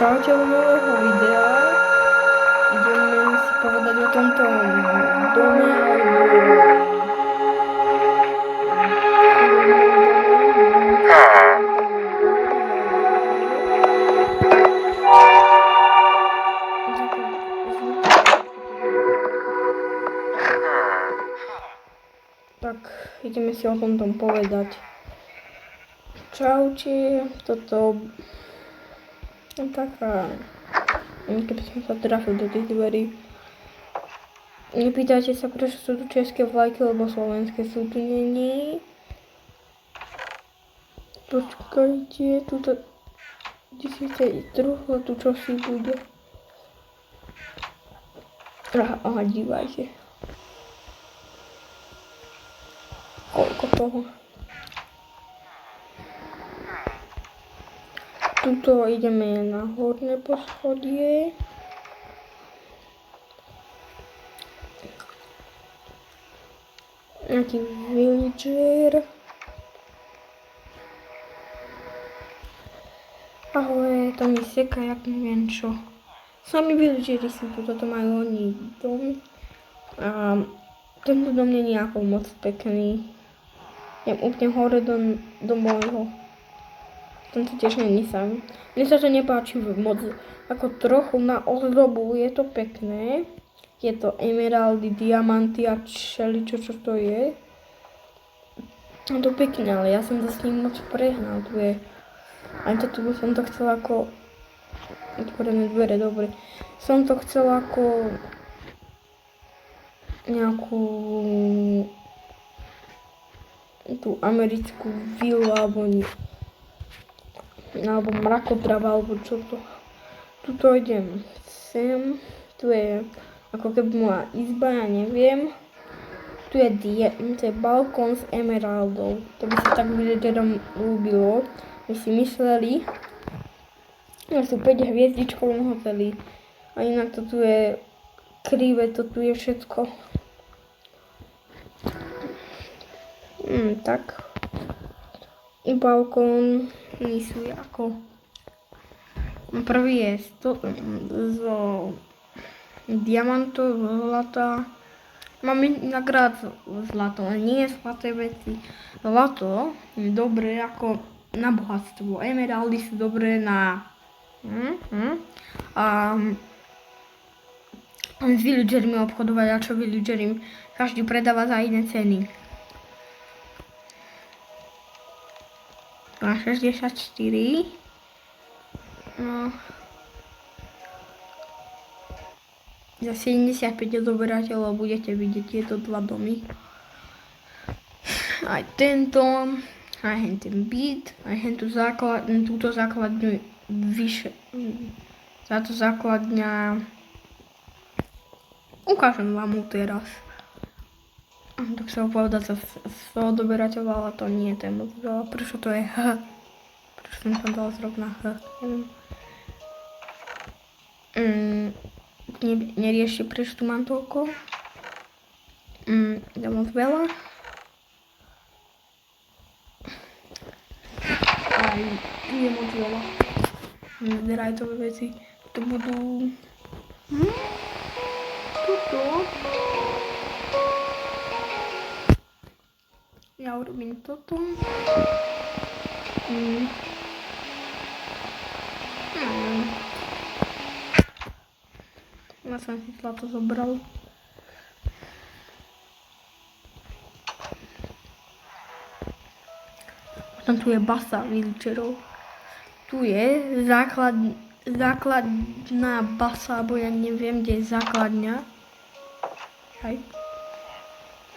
Čaute u nového videa. Ideme si povedať o tomto dome tak ideme si o tomto povedať. Čaute, toto taká, keby som sa trafil do tých dverí. Nepýtajte sa, prečo sú tu české vlajky, lebo slovenské sú tu není. Počkajte, tuto 10. tu čo si bude. Aha, dívajte. Koľko toho. Tuto ideme na horné poschodie. Nejaký villager. Ale to mi seka, jak neviem čo. Sami villageri sú tu, toto majú oni dom. A tento dom nie je nejako moc pekný. Je úplne hore do môjho. Tento tiež není sám. Mne sa to nepáči moc. Ako trochu na ozdobu je to pekné. Je to emeraldy, diamanty a všeličo, čo to je. Je to pekné, ale ja som to s ním moc prehnal. Tu je. Aj toto by som to chcel ako... Otvorené dvere, dobre. Som to chcel ako... nejakú... tú americkú vilu alebo mrakodrava, alebo čo to. Tuto idem sem, tu je ako keby moja izba, ja neviem. Tu je balkón s emeraldou, to by sa tak villagerom ľúbilo. My si mysleli, že sú 5 hviezdičkovom hoteli. A inak to tu je krivé, to tu je všetko. Tak. Balkón sú ako... Prvý je zo diamantov, zo zlata. Mám inak rád zlato, ale nie je zlaté veci. Zlato je dobré ako na bohatstvo. Emeraldy sú dobré na... s villagermi obchodovať, a čo villagermi každý predáva za iné ceny. Na 64. No. Za 75 odoberateľov budete vidieť tieto dva domy. Aj tento, aj ten byt, aj túto základňu vyše. Táto základňa ukážem vám ju teraz. Tak sa ho povedať za odoberateľa, ale to nie je moc veľa. Prečo to je H? Prečo som tam dal zrovna H? Neviem. Neriešte, prečo tu mám toľko. Je moc veľa. Aj tu je moc veľa. Zdrajtové veci. To budú... Tuto. Ja urobím toto. Ja som si zlato zobral. Potom tu je basa villagerov. Tu je základná basa, alebo ja neviem, kde je základňa. Hej.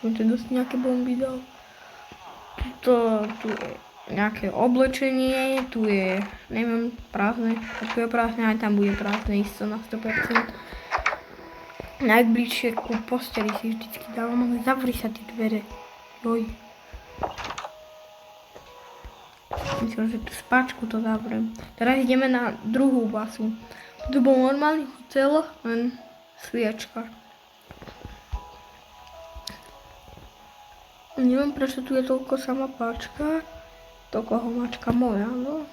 Som tu dosť nejaké bomby dal. Tu je nejaké oblečenie, tu je, neviem, prázdne, tu je prázdne, aj tam bude prázdne, isto na 100%. Najbližšie ku posteli si vždycky dávam, ale zavri sa tie dvere. Joj. Myslím, že tú spáčku to zavriem. Teraz ideme na druhú basu. Tu bol normálny hotel, len sviečka. Neviem, prečo tu je toľko sama páčka. Toľko homáčka moja, no.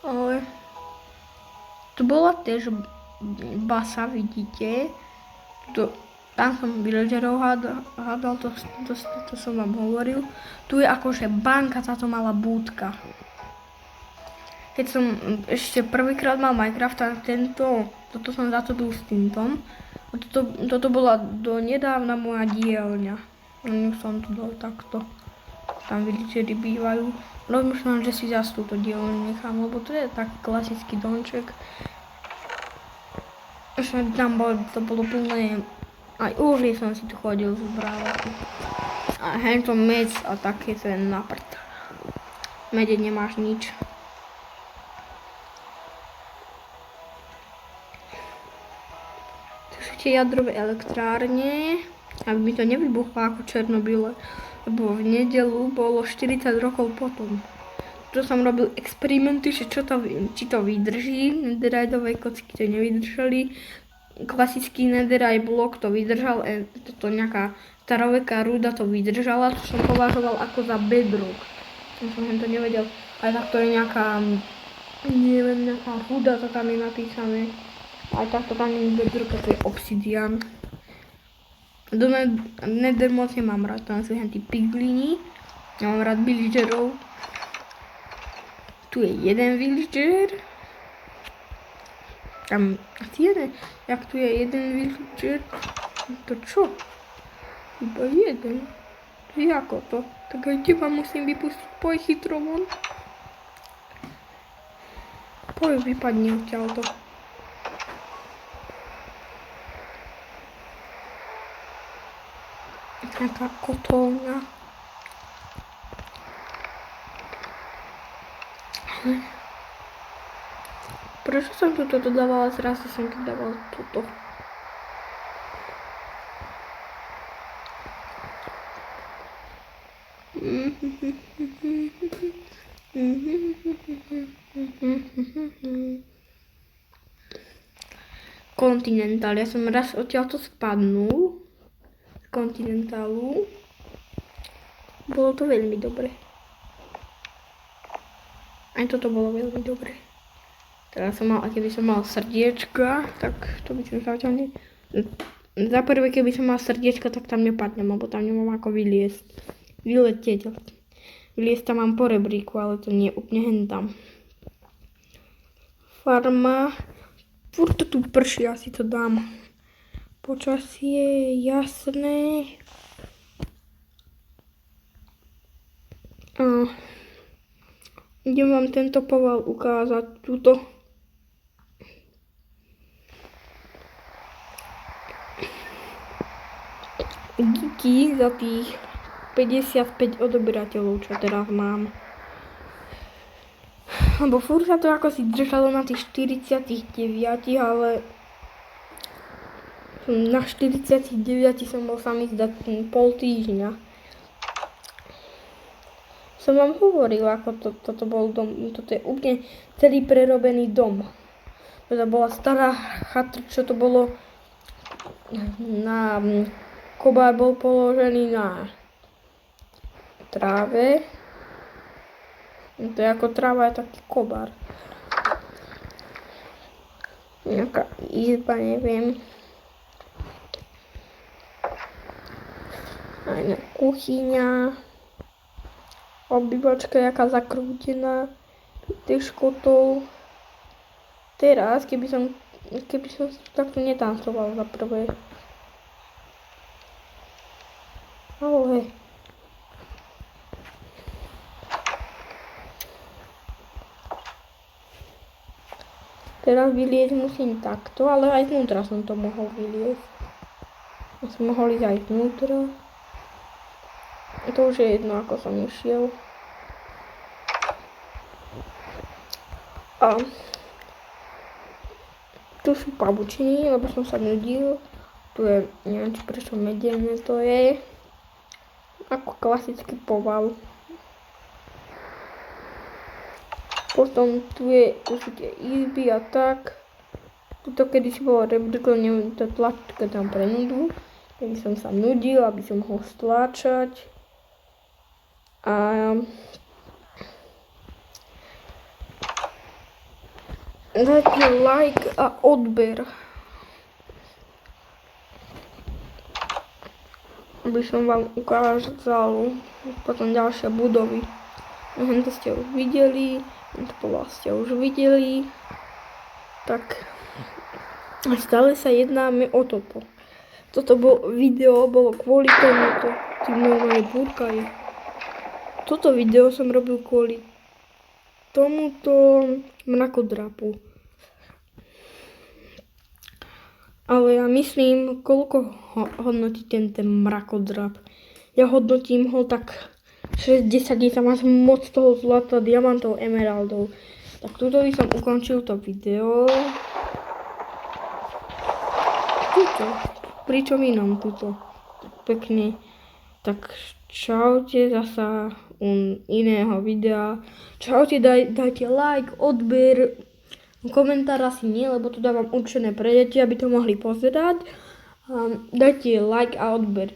Ale tu bola tiež basa, vidíte. Tam som villagerov hádal, to som vám hovoril. Tu je akože banka, táto malá búdka. Keď som ešte prvýkrát mal Minecraft, tak toto som zatobil s týmtom. Toto bola do nedávna moja dielňa. Ju som tu dal takto. Tam villageri bývajú. Rozmýšľam, že si zase túto dielňu nechám, lebo to je taký klasický domček. Tam to bolo plné, aj uhlie som si tu chodil zbrávať. A hento med a také to je na prd. Mede nemáš nič. Tu sú tie jadrové elektrárne, aby mi to nevybuchlo ako Černobyle, lebo v nedeľu bolo 40 rokov potom. Tu som robil experimenty, že či to vydrží, netheriteové kocky to nevydržali, klasický netherite blok to vydržal, toto nejaká staroveká ruda to vydržala, to som považoval ako za bedrock. Som to nevedel, aj takto je nejaká, neviem, nejaká ruda, to tam je napísané, aj takto tam je bedrock, to je obsidian. Do nether moc nemám rád, tam sú tí piglini, ja mám rád villagerov. Tu je jeden villager. Tam asi jeden. Jak tu je jeden villager? To čo? Iba jeden. Jako to? Tak aj teba musím vypustiť. Poj chytro von. Poj, vypadni odtiaľto. Taká kotolňa. Prečo som tu toto dávala? Zrazu som tu dávala toto. Continental. Ja som raz odtiaľto spadnul z Continentalu. Bolo to veľmi dobre. Aj toto bolo veľmi dobre. Teraz keby som mal srdiečka, tak to by som sa odtiaľ za prvé, keby som mal srdiečka, tak tam nepadnem, lebo tam nemám ako vyletieť. Vyliesť tam mám po rebríku, ale to nie je úplne hentam. Farma. Furt to tu prší, asi to dám. Počasie je jasné. Idem vám tento poval ukázať, túto. Díky za tých 55 odoberateľov, čo teraz mám. Lebo furt sa to ako si držalo na tých 49, ale na 49 som bol sa mi zdať pol týždňa. Som vám hovoril, ako toto bol dom, toto je úplne celý prerobený dom. To bola stará chata, čo to bolo na kobár bol položený na tráve. To je ako tráva, je taký kobár. Nejaká izba, neviem. Aj na kuchyňa. Obývačka jaká zakrútená, tých škotov. Teraz, keby som takto netancoval za prvé. Ale teraz vyliezť musím takto, ale aj znútra som to mohol vyliezť. Ja som mohol ísť aj znútra. To už je jedno, ako som išiel. A tu sú pavučiny, lebo som sa nudil. Tu je, neviem či prečo medené to je. Ako klasický poval. Potom tu sú tie izby a tak. Tuto kedysi bolo rebríko, neviem, to tlačka tam pre nudu. Keby som sa nudil, aby som mohol stláčať. A dajte like a odber. Aby som vám ukázal potom ďalšie budovy. Hento ste už videli, tento pola ste už videli. Tak stále sa jednáme o toto. Toto video bolo kvôli tomuto. Tým normálne búrkajú. Toto video som robil kvôli tomuto mrakodrapu. Ale ja myslím, koľko hodnotí ten mrakodrap. Ja hodnotím ho tak 60, tam máš moc toho zlata, diamantov, emeraldov. Tak tuto by som ukončil to video. Tuto. Pričom inom tuto. Pekne. Tak čaute zasa u iného videa. Čaute, dajte like, odber. Komentár asi nie, lebo to dávam určené pre deti, aby to mohli pozerať. Dajte like a odber.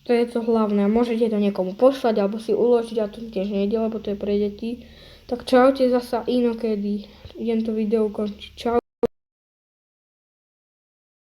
To je to hlavné. Môžete to niekomu poslať alebo si uložiť, a to tiež nejde, lebo to je pre deti. Tak čaute zasa inokedy. Idem to video ukončiť. Čau.